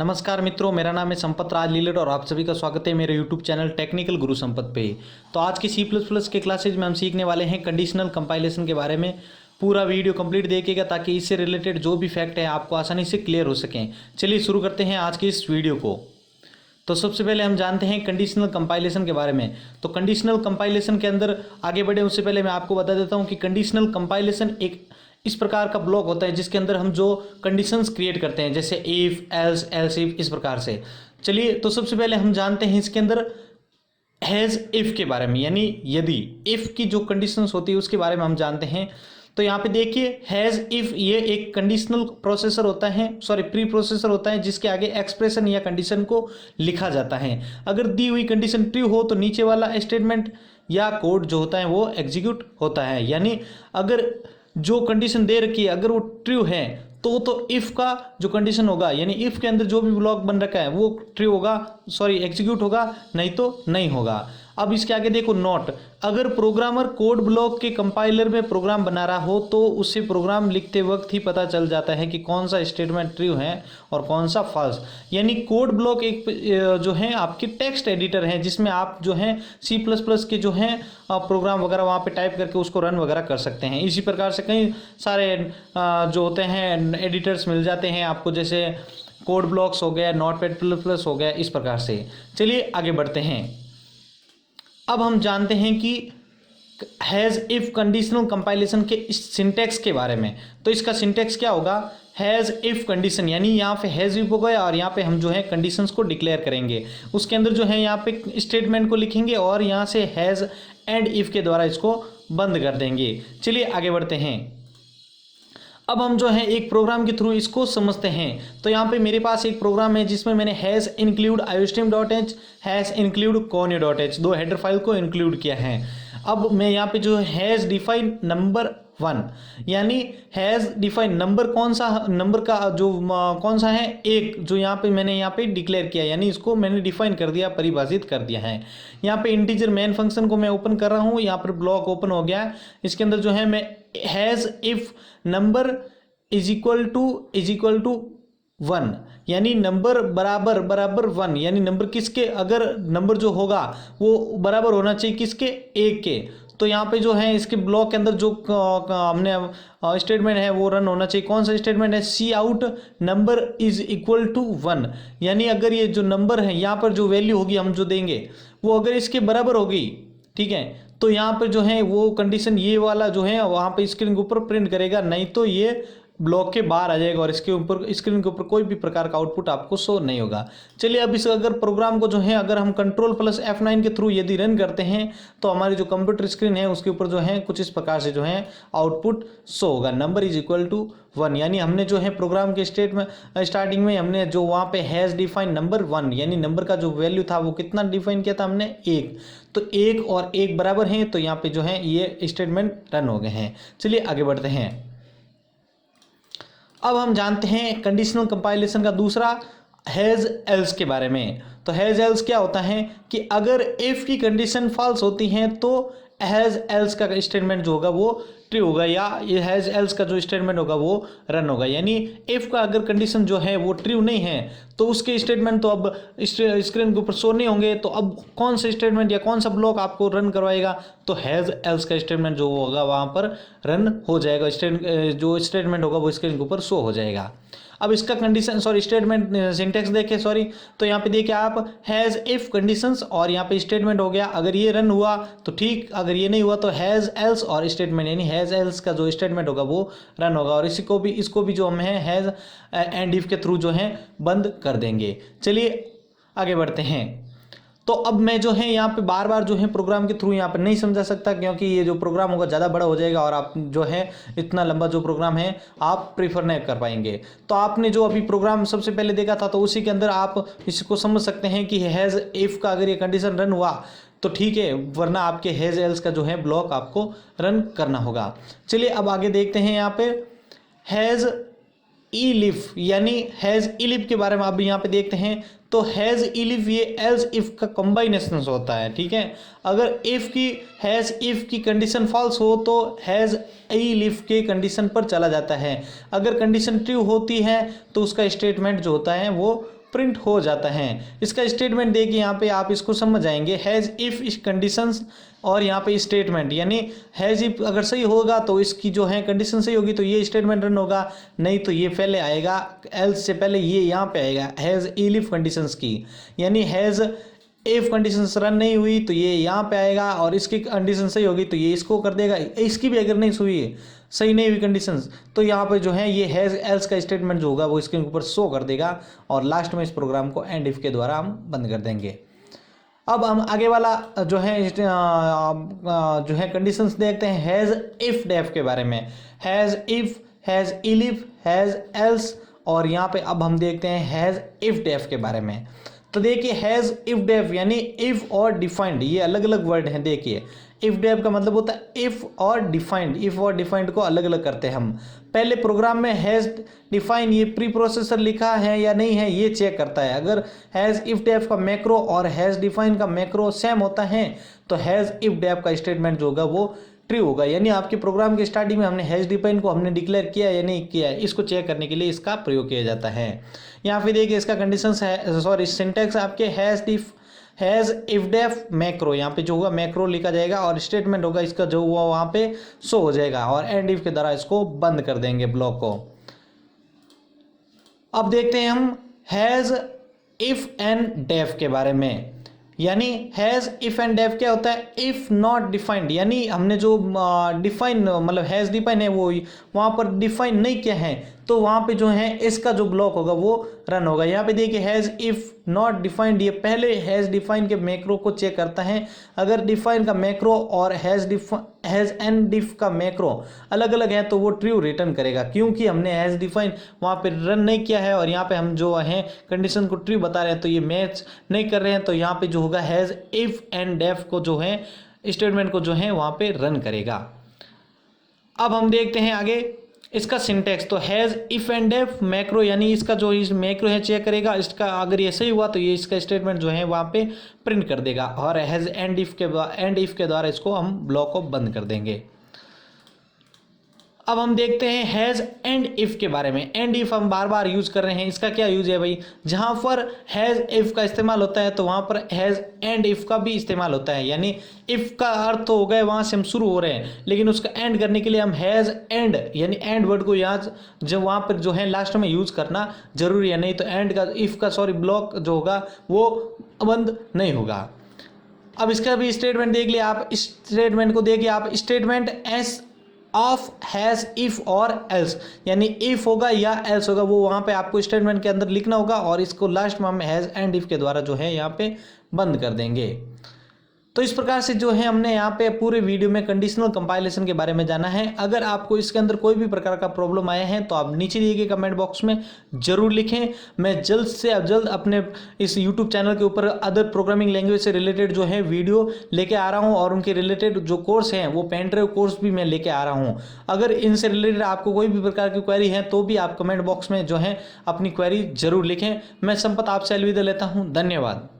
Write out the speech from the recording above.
नमस्कार मित्रों, मेरा नाम है संपत राज लीलर और आप सभी का स्वागत है मेरे यूट्यूब चैनल टेक्निकल गुरु संपत पे। तो आज की C++ के क्लासेज में हम सीखने वाले हैं कंडीशनल कंपाइलेशन के बारे में। पूरा वीडियो कंप्लीट देखिएगा ताकि इससे रिलेटेड जो भी फैक्ट है आपको आसानी से क्लियर हो सकें। चलिए शुरू करते हैं आज की इस वीडियो को। तो सबसे पहले हम जानते हैं कंडीशनल कंपाइलेशन के बारे में। तो कंडीशनल कंपाइलेशन के अंदर आगे बढ़े उससे पहले मैं आपको बता देता हूं कि कंडीशनल कंपाइलेशन एक इस प्रकार का ब्लॉक होता है जिसके अंदर हम जो कंडीशंस क्रिएट करते हैं, जैसे इफ, एल्स, एल्स इफ, इस प्रकार से। चलिए, तो सबसे पहले हम जानते हैं इसके अंदर हैज़ इफ के बारे में, यानी यदि इफ की जो कंडीशंस होती है उसके बारे में हम जानते हैं। तो यहाँ पे देखिए, हैज़ इफ ये एक कंडीशनल प्रोसेसर होता है, प्री प्रोसेसर होता है जिसके आगे एक्सप्रेशन या कंडीशन को लिखा जाता है। अगर दी हुई कंडीशन ट्रू हो तो नीचे वाला स्टेटमेंट या कोड जो होता है वो एग्जीक्यूट होता है। यानी अगर जो कंडीशन दे रखी है अगर वो ट्रू है तो इफ का जो कंडीशन होगा, यानी इफ के अंदर जो भी ब्लॉक बन रखा है वो ट्रू होगा, एग्जीक्यूट होगा, नहीं तो नहीं होगा। अब इसके आगे देखो, नॉट। अगर प्रोग्रामर कोड ब्लॉक के कंपाइलर में प्रोग्राम बना रहा हो तो उससे प्रोग्राम लिखते वक्त ही पता चल जाता है कि कौन सा स्टेटमेंट ट्रू है और कौन सा फॉल्स। यानी कोड ब्लॉक एक जो है आपकी टेक्स्ट एडिटर है जिसमें आप जो है C++ के जो है प्रोग्राम वगैरह वहाँ पे टाइप करके उसको रन वगैरह कर सकते हैं। इसी प्रकार से कई सारे जो होते हैं एडिटर्स मिल जाते हैं आपको, जैसे कोड ब्लॉक्स हो गया, नोटपैड++ हो गया, इस प्रकार से। चलिए आगे बढ़ते हैं। अब हम जानते हैं कि हैज़ इफ कंडीशनल कंपाइलेशन के इस सिंटैक्स के बारे में। तो इसका सिंटैक्स क्या होगा, हैज़ इफ कंडीशन, यानी यहाँ पे हैज़ इफ होगा और यहाँ पे हम जो है कंडीशंस को डिक्लेयर करेंगे। उसके अंदर जो है यहाँ पे स्टेटमेंट को लिखेंगे और यहाँ से हैज़ एंड इफ के द्वारा इसको बंद कर देंगे। चलिए आगे बढ़ते हैं। अब हम जो है एक प्रोग्राम के थ्रू इसको समझते हैं। तो यहाँ पे मेरे पास एक प्रोग्राम है जिसमें मैंने has include iostream.h, has include conio.h दो हेडर फाइल को इंक्लूड किया है। अब मैं यहाँ पे जो हैज़ डिफाइन नंबर 1, यानी हैज़ डिफाइन नंबर, कौन सा नंबर का जो कौन सा है, एक, जो यहाँ पे मैंने यहाँ पे डिक्लेयर किया, यानी इसको मैंने डिफाइन कर दिया, परिभाषित कर दिया है। यहाँ पे इंटीजर मेन फंक्शन को मैं ओपन कर रहा हूँ, यहाँ पर ब्लॉक ओपन हो गया। इसके अंदर जो है मैं hash if number is equal to 1, यानी नंबर बराबर 1, यानी नंबर किसके, अगर नंबर जो होगा वो बराबर होना चाहिए किसके, एक के। तो यहाँ पे जो है इसके ब्लॉक के अंदर जो हमने स्टेटमेंट है वो रन होना चाहिए। कौन सा स्टेटमेंट है, C out number is equal to 1, यानी अगर ये जो नंबर है यहाँ पर जो वैल्यू होगी हम जो देंगे वो अगर इसके बराबर होगी, ठीक है, तो यहाँ पे जो है वो कंडीशन ये वाला जो है वहाँ पे स्क्रीन के ऊपर प्रिंट करेगा, नहीं तो ये ब्लॉक के बाहर आ जाएगा और इसके ऊपर स्क्रीन के ऊपर कोई भी प्रकार का आउटपुट आपको शो नहीं होगा। चलिए अब इस अगर प्रोग्राम को जो है अगर हम Ctrl+F9 के थ्रू यदि रन करते हैं तो हमारी जो कंप्यूटर स्क्रीन है उसके ऊपर जो है कुछ इस प्रकार से जो है आउटपुट शो होगा, नंबर इज इक्वल टू 1। यानी हमने जो है प्रोग्राम के स्टार्टिंग में हमने जो वहाँ पे हैज़ डिफाइन नंबर 1, यानी नंबर का जो वैल्यू था वो कितना डिफाइन किया था हमने, 1। तो 1 और 1 बराबर हैं, तो यहाँ पे जो है ये स्टेटमेंट रन हो गए हैं। चलिए आगे बढ़ते हैं। अब हम जानते हैं कंडीशनल कंपाइलेशन का दूसरा हैज़ एल्स के बारे में। तो हैज़ एल्स क्या होता है कि अगर इफ की कंडीशन फॉल्स होती है तो हैज़ एल्स का स्टेटमेंट जो होगा वो ट्रू होगा, या ये हैज़ एल्स का जो स्टेटमेंट होगा वो रन होगा। यानी इफ का अगर कंडीशन जो है वो ट्रू नहीं है तो उसके स्टेटमेंट तो अब स्क्रीन के ऊपर शो नहीं होंगे। तो अब कौन सा स्टेटमेंट या कौन सा ब्लॉक आपको रन करवाएगा, तो हैज़ एल्स का स्टेटमेंट जो होगा वहाँ पर रन हो जाएगा, जो स्टेटमेंट होगा वो स्क्रीन के ऊपर शो हो जाएगा। अब इसका कंडीशन स्टेटमेंट सिंटेक्स देखें, तो यहाँ पे देखिए आप हैज़ इफ कंडीशंस और यहाँ पे स्टेटमेंट हो गया। अगर ये रन हुआ तो ठीक, अगर ये नहीं हुआ तो हैज़ एल्स और स्टेटमेंट, यानी हैज़ एल्स का जो स्टेटमेंट होगा वो रन होगा और इसको भी जो हम है हैज़ एंड इफ के थ्रू जो है बंद कर देंगे। चलिए आगे बढ़ते हैं। तो अब मैं जो है यहाँ पे बार बार जो है प्रोग्राम के थ्रू यहाँ पर नहीं समझा सकता, क्योंकि ये जो प्रोग्राम होगा ज़्यादा बड़ा हो जाएगा और आप जो है इतना लंबा जो प्रोग्राम है आप प्रीफर नहीं कर पाएंगे। तो आपने जो अभी प्रोग्राम सबसे पहले देखा था तो उसी के अंदर आप इसको समझ सकते हैं कि हैज़ इफ का अगर ये कंडीशन रन हुआ तो ठीक है, वरना आपके हैज़ एल्स का जो है ब्लॉक आपको रन करना होगा। चलिए अब आगे देखते हैं। यहाँ पे हैज़ इलिफ, यानी हैज़ इलिफ के बारे में आप यहाँ पे देखते हैं। तो हैज़ इलिफ ये एल्स इफ का कॉम्बाइनेशन होता है, ठीक है। अगर इफ की हैज़ इफ की कंडीशन फॉल्स हो तो हैज़ इलिफ के कंडीशन पर चला जाता है। अगर कंडीशन ट्रू होती है तो उसका स्टेटमेंट जो होता है वो प्रिंट हो जाता है। इसका स्टेटमेंट देखिए यहाँ पे आप इसको समझ जाएंगे। हैज़ इफ़ इस कंडीशंस और यहाँ पे स्टेटमेंट, यानी हैज़ इफ अगर सही होगा तो इसकी जो है कंडीशन सही होगी तो ये स्टेटमेंट रन होगा, नहीं तो ये पहले आएगा, एल्स से पहले ये यहाँ पे आएगा हैज़ इफ कंडीशंस की, यानी हैज़ इफ कंडीशंस रन नहीं हुई तो ये यहाँ पे आएगा और इसकी कंडीशन सही होगी तो ये इसको कर देगा। इसकी भी अगर नहीं हुई, सही नहीं हुई कंडीशंस, तो यहाँ पे जो है ये हैज़ एल्स का स्टेटमेंट जो होगा वो इसके ऊपर शो कर देगा और लास्ट में इस प्रोग्राम को एंड इफ के द्वारा हम बंद कर देंगे। अब हम आगे वाला जो है कंडीशंस देखते हैं हैज़ इफ डेफ के बारे में। Has if, has elif, has else और यहाँ पे अब हम देखते हैं हैज़ इफ डेफ के बारे में। तो देखिए हैज़ इफ डेफ यानी इफ और डिफाइंड, ये अलग अलग वर्ड हैं। देखिए इफ डेफ का मतलब होता है इफ और डिफाइंड, इफ और डिफाइंड को अलग अलग करते हैं हम। पहले प्रोग्राम में हैज़ डिफाइन ये प्री प्रोसेसर लिखा है या नहीं है ये चेक करता है। अगर हैज़ इफ डेफ का मैक्रो और हैज़ डिफाइन का मैक्रो सेम होता है तो हैज़ इफ डेफ का स्टेटमेंट जो होगा वो ट्रू होगा, यानी आपके प्रोग्राम के स्टार्टिंग में हमने हैज़ डिफाइन को हमने डिक्लेयर किया या नहीं किया है, इसको चेक करने के लिए इसका प्रयोग किया जाता है। यहाँ पे देखिए इसका कंडीशंस है, सॉरी सिंटैक्स आपके हैज़ इफ डेफ मैक्रो, यहाँ पे जो होगा मैक्रो लिखा जाएगा और स्टेटमेंट होगा इसका जो हुआ वहाँ पे शो हो जाएगा और एंड इफ के द्वारा इसको बंद कर देंगे ब्लॉक को। अब देखते हैं हम हैज़ इफ एंड डेफ के बारे में। यानी हैज़ इफ एंड डेफ क्या होता है, इफ नॉट डिफाइंड, यानी हमने जो डिफाइन मतलब हैज़ डिफाइन है वो वहाँ पर डिफाइन नहीं किया है तो वहाँ पे जो है इसका जो ब्लॉक होगा वो रन होगा। यहाँ पे देखिए हैज़ इफ नॉट डिफाइंड, ये पहले हैज़ डिफाइन के मैक्रो को चेक करता है। अगर डिफाइन का मैक्रो और हैज़ एंड डिफ का मैक्रो अलग अलग है तो वो ट्रू रिटर्न करेगा, क्योंकि हमने हैज़ डिफाइन वहाँ पे रन नहीं किया है और यहाँ पे हम जो है कंडीशन को ट्रू बता रहे हैं तो ये मैच नहीं कर रहे हैं, तो यहाँ पे जो होगा हैज़ इफ एंड डेफ को जो है स्टेटमेंट को जो है वहाँ पे रन करेगा। अब हम देखते हैं आगे इसका सिंटैक्स। तो hash if and def macro, यानी इसका जो इस मैक्रो है चेक करेगा, इसका अगर ये सही हुआ तो ये इसका स्टेटमेंट जो है वहाँ पे प्रिंट कर देगा और हैज़ एंड इफ के द्वारा इसको हम ब्लॉक को बंद कर देंगे। अब हम देखते हैं हैज़ एंड इफ के बारे में। एंड इफ हम बार बार यूज कर रहे हैं, इसका क्या यूज है भाई, जहां पर हैज़ इफ का इस्तेमाल होता है तो वहां पर हैज़ एंड इफ का भी इस्तेमाल होता है। यानी इफ का अर्थ तो हो गया वहां से हम शुरू हो रहे हैं, लेकिन उसका एंड करने के लिए हम हैज़ एंड यानी एंड वर्ड को यहाँ जब वहां पर जो है लास्ट में यूज करना जरूरी है, नहीं तो एंड का इफ का ब्लॉक जो होगा वो बंद नहीं होगा। अब इसका भी स्टेटमेंट देख लिया आप, स्टेटमेंट को देखिए आप, statement S of has if और एल्स, यानी इफ होगा या एल्स होगा वो वहां पे आपको स्टेटमेंट के अंदर लिखना होगा और इसको लास्ट में हम हैज़ एंड इफ के द्वारा जो है यहाँ पे बंद कर देंगे। तो इस प्रकार से जो है हमने यहाँ पे पूरे वीडियो में कंडीशनल कंपाइलेशन के बारे में जाना है। अगर आपको इसके अंदर कोई भी प्रकार का प्रॉब्लम आया है तो आप नीचे दिए गए कमेंट बॉक्स में जरूर लिखें। मैं जल्द से जल्द अपने इस यूट्यूब चैनल के ऊपर अदर प्रोग्रामिंग लैंग्वेज से रिलेटेड जो है वीडियो लेके आ रहा हूँ और उनके रिलेटेड जो कोर्स हैं वो पेन ड्राइव कोर्स भी मैं लेके आ रहा हूँ। अगर इनसे रिलेटेड आपको कोई भी प्रकार की क्वेरी है तो भी आप कमेंट बॉक्स में जो है अपनी क्वेरी जरूर लिखें। मैं संपत आपसे अलविदा लेता हूँ, धन्यवाद।